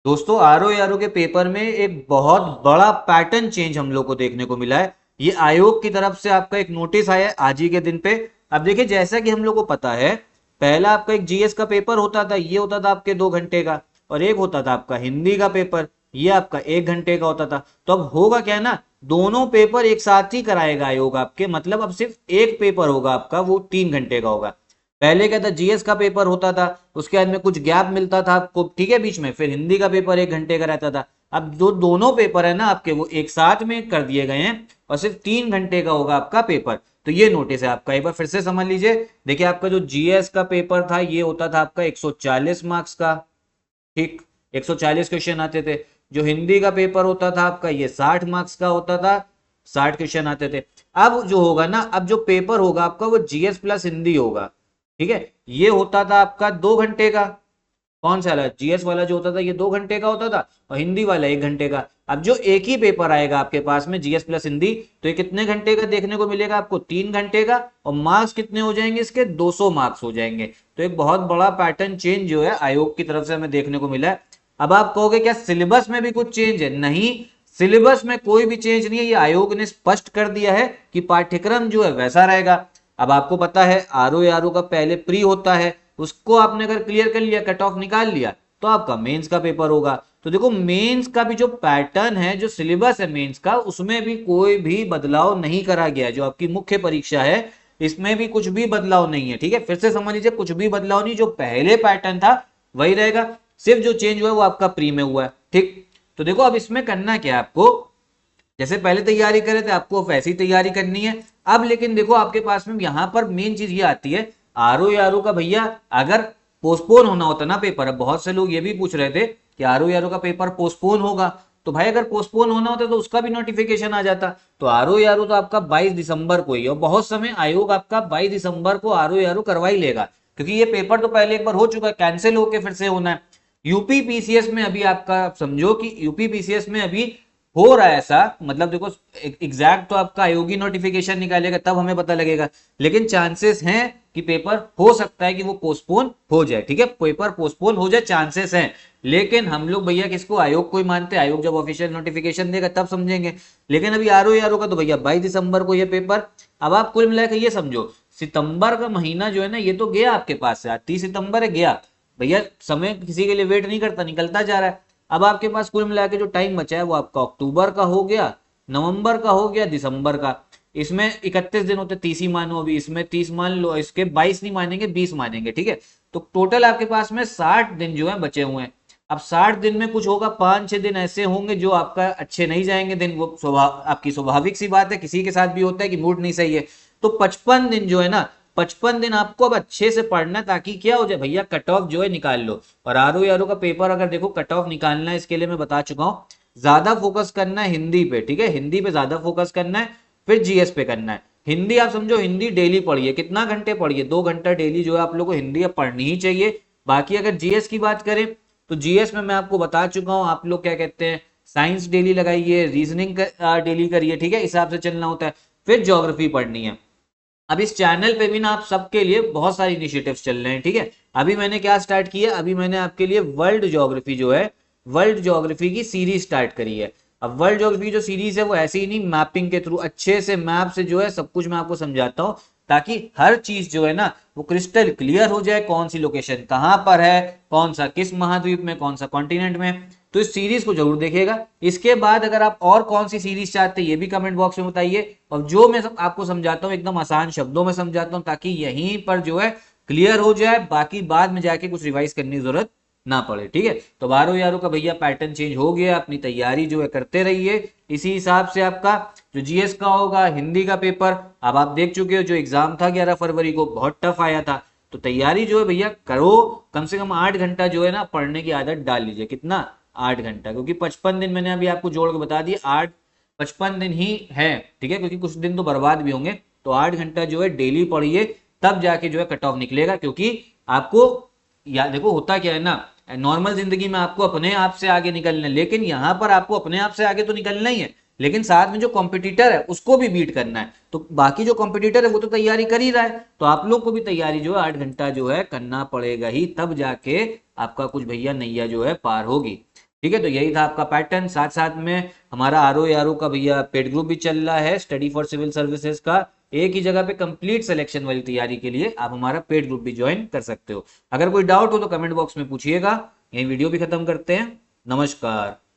दोस्तों RO RO के paper में एक बहुत बड़ा पैटर्न चेंज हम लोग को देखने को मिला है। ये आयोग की तरफ से आपका एक नोटिस आया है आज ही के दिन पे। अब देखिए जैसा कि हम लोग को पता है, पहला आपका एक जीएस का पेपर होता था, ये होता था आपके 2 घंटे का, और एक होता था आपका हिंदी का पेपर, ये आपका 1 घंटे का होता था। तो अब होगा क्या ना, दोनों पेपर एक साथ ही कराएगा आयोग आपके, मतलब अब सिर्फ एक पेपर होगा आपका, वो 3 घंटे का होगा। पहले क्या था, जीएस का पेपर होता था, उसके बाद में कुछ गैप मिलता था आपको, ठीक है, बीच में, फिर हिंदी का पेपर 1 घंटे का रहता था। अब जो दोनों पेपर है ना आपके, वो एक साथ में कर दिए गए हैं और सिर्फ 3 घंटे का होगा आपका पेपर। तो ये नोटिस है आपका, एक बार फिर से समझ लीजिए। देखिए आपका जो जीएस का पेपर था, ये होता था आपका 140 मार्क्स का, ठीक, 140 क्वेश्चन आते थे। जो हिंदी का पेपर होता था आपका, ये 60 मार्क्स का होता था, 60 क्वेश्चन आते थे। अब जो होगा ना, अब जो पेपर होगा आपका, वो जीएस प्लस हिंदी होगा, ठीक है। ये होता था आपका 2 घंटे का, कौन सा वाला, जीएस वाला जो होता था ये 2 घंटे का होता था, और हिंदी वाला 1 घंटे का। अब जो एक ही पेपर आएगा आपके पास में, जीएस प्लस हिंदी, तो ये कितने घंटे का देखने को मिलेगा आपको, 3 घंटे का, और मार्क्स कितने हो जाएंगे इसके, 200 मार्क्स हो जाएंगे। तो एक बहुत बड़ा पैटर्न चेंज जो है आयोग की तरफ से हमें देखने को मिला है। अब आप कहोगे क्या सिलेबस में भी कुछ चेंज है? नहीं, सिलेबस में कोई भी चेंज नहीं है, ये आयोग ने स्पष्ट कर दिया है कि पाठ्यक्रम जो है वैसा रहेगा। अब आपको पता है आरओ आरओ का पहले प्री होता है, उसको आपने अगर क्लियर कर लिया, कट ऑफ निकाल लिया, तो आपका मेंस का पेपर होगा। तो देखो मेंस का भी जो पैटर्न है, जो सिलेबस है मेंस का, उसमें भी कोई भी बदलाव नहीं करा गया है। जो आपकी मुख्य परीक्षा है, इसमें भी कुछ भी बदलाव नहीं है, ठीक है। फिर से समझ लीजिए, कुछ भी बदलाव नहीं, जो पहले पैटर्न था वही रहेगा, सिर्फ जो चेंज हुआ है वो आपका प्री में हुआ है, ठीक। तो देखो अब इसमें करना क्या है आपको, जैसे पहले तैयारी करे थे आपको वैसी तैयारी करनी है। अब लेकिन देखो आपके पास में यहां पर मेन चीज ये आती है, आरओ आरओ का भैया अगर पोस्टपोन होना होता ना पेपर, अब बहुत से लोग ये भी पूछ रहे थे कि आरओ आरओ का पेपर पोस्टपोन होगा, तो भाई अगर पोस्टपोन होना होता तो उसका भी नोटिफिकेशन आ जाता। तो आरओ आरओ तो आपका 22 दिसंबर को ही, और बहुत समय आयोग आपका 22 दिसंबर को आरओ आरओ करवा ही लेगा, क्योंकि ये पेपर तो पहले एक बार हो चुका है, कैंसिल होके फिर से होना है। यूपी पीसीएस में अभी आपका समझो कि यूपी पीसीएस में अभी हो रहा है ऐसा, मतलब देखो एग्जैक्ट तो आपका आयोगी नोटिफिकेशन निकालेगा तब हमें पता लगेगा, लेकिन चांसेस हैं कि पेपर हो सकता है कि वो पोस्टपोन हो जाए, ठीक है, पेपर पोस्टपोन हो जाए, चांसेस हैं। लेकिन हम लोग भैया किसको, आयोग को ही मानते हैं, आयोग जब ऑफिशियल नोटिफिकेशन देगा तब समझेंगे। लेकिन अभी आरओ आरओ का तो भैया 22 दिसंबर को ये पेपर। अब आप कुल मिलाकर ये समझो, सितंबर का महीना जो है ना, ये तो गया आपके पास से, आज 30 सितंबर है, गया भैया, समय किसी के लिए वेट नहीं करता, निकलता जा रहा है। अब आपके पास कुल मिला के जो टाइम बचा है वो आपका अक्टूबर का हो गया, नवंबर का हो गया, दिसंबर का। इसमें 31 दिन होते, 30 ही मानो, अभी इसमें 30 मान लो, इसके 22 नहीं मानेंगे, 20 मानेंगे, ठीक है। तो टोटल आपके पास में 60 दिन जो है बचे हुए हैं। अब 60 दिन में कुछ होगा, 5-6 दिन ऐसे होंगे जो आपका अच्छे नहीं जाएंगे दिन, वो स्वभाव आपकी स्वाभाविक सी बात है, किसी के साथ भी होता है कि मूड नहीं सही है। तो 55 दिन जो है ना, 55 दिन आपको अब अच्छे से पढ़ना है, ताकि क्या हो जाए भैया, कट ऑफ जो है निकाल लो। और आरओ आरओ का पेपर अगर देखो कट ऑफ निकालना है, इसके लिए मैं बता चुका हूं, ज्यादा फोकस करना है हिंदी पे, ठीक है, हिंदी पे ज्यादा फोकस करना है, फिर जीएस पे करना है। हिंदी आप समझो, हिंदी डेली पढ़िए, कितना घंटे पढ़िए, 2 घंटा डेली जो है आप लोग को हिंदी अब पढ़नी ही चाहिए। बाकी अगर जीएस की बात करें, तो जीएस में मैं आपको बता चुका हूं, आप लोग क्या कहते हैं, साइंस डेली लगाइए, रीजनिंग डेली करिए, ठीक है, इस हिसाब से चलना होता है। फिर ज्योग्राफी पढ़नी है। अब इस चैनल पे भी ना आप सबके लिए बहुत सारी इनिशिएटिव्स चल रहे हैं, ठीक है। अभी मैंने क्या स्टार्ट किया, अभी मैंने आपके लिए वर्ल्ड ज्योग्राफी जो है, वर्ल्ड ज्योग्राफी की सीरीज स्टार्ट करी है। अब वर्ल्ड ज्योग्राफी जो सीरीज है वो ऐसे ही नहीं, मैपिंग के थ्रू अच्छे से मैप से जो है सब कुछ मैं आपको समझाता हूँ, ताकि हर चीज जो है ना वो क्रिस्टल क्लियर हो जाए, कौन सी लोकेशन कहाँ पर है, कौन सा किस महाद्वीप में, कौन सा कॉन्टिनेंट में। तो इस सीरीज को जरूर देखिएगा। इसके बाद अगर आप और कौन सी सीरीज चाहते हैं ये भी कमेंट बॉक्स में बताइए, और जो मैं आपको समझाता हूँ एकदम आसान शब्दों में समझाता हूँ, ताकि यहीं पर जो है क्लियर हो जाए, बाकी बाद में जाके कुछ रिवाइज करने की जरूरत ना पड़े, ठीक है। तो 12 यारों का भैया पैटर्न चेंज हो गया, अपनी तैयारी जो है करते रहिए इसी हिसाब से। आपका जो जीएस का होगा, हिंदी का पेपर अब आप देख चुके हो, जो एग्जाम था 11 फरवरी को बहुत टफ आया था। तो तैयारी जो है भैया करो, कम से कम 8 घंटा जो है ना पढ़ने की आदत डाल लीजिए। कितना, 8 घंटा, क्योंकि 55 दिन मैंने अभी आपको जोड़ के बता दिया, 55 दिन ही है, ठीक है, क्योंकि कुछ दिन तो बर्बाद भी होंगे। तो 8 घंटा जो है डेली पढ़िए, तब जाके जो है कट ऑफ निकलेगा। क्योंकि आपको या देखो होता क्या है ना, नॉर्मल जिंदगी में आपको अपने आप से आगे निकलना है, लेकिन यहां पर आपको अपने आप से आगे तो निकलना ही है, लेकिन साथ में जो कॉम्पिटिटर है उसको भी बीट करना है। तो बाकी जो कॉम्पिटिटर है वो तो तैयारी कर ही रहा है, तो आप लोग को भी तैयारी जो है 8 घंटा जो है करना पड़ेगा ही, तब जाके आपका कुछ भैया नैया जो है पार होगी। ठीक है, तो यही था आपका पैटर्न। साथ साथ में हमारा आर का भैया पेड ग्रुप भी चल रहा है स्टडी फॉर सिविल सर्विसेज का। एक ही जगह पे कंप्लीट सिलेक्शन वाली तैयारी के लिए आप हमारा पेड ग्रुप भी ज्वाइन कर सकते हो। अगर कोई डाउट हो तो कमेंट बॉक्स में पूछिएगा। यही वीडियो भी खत्म करते हैं। नमस्कार।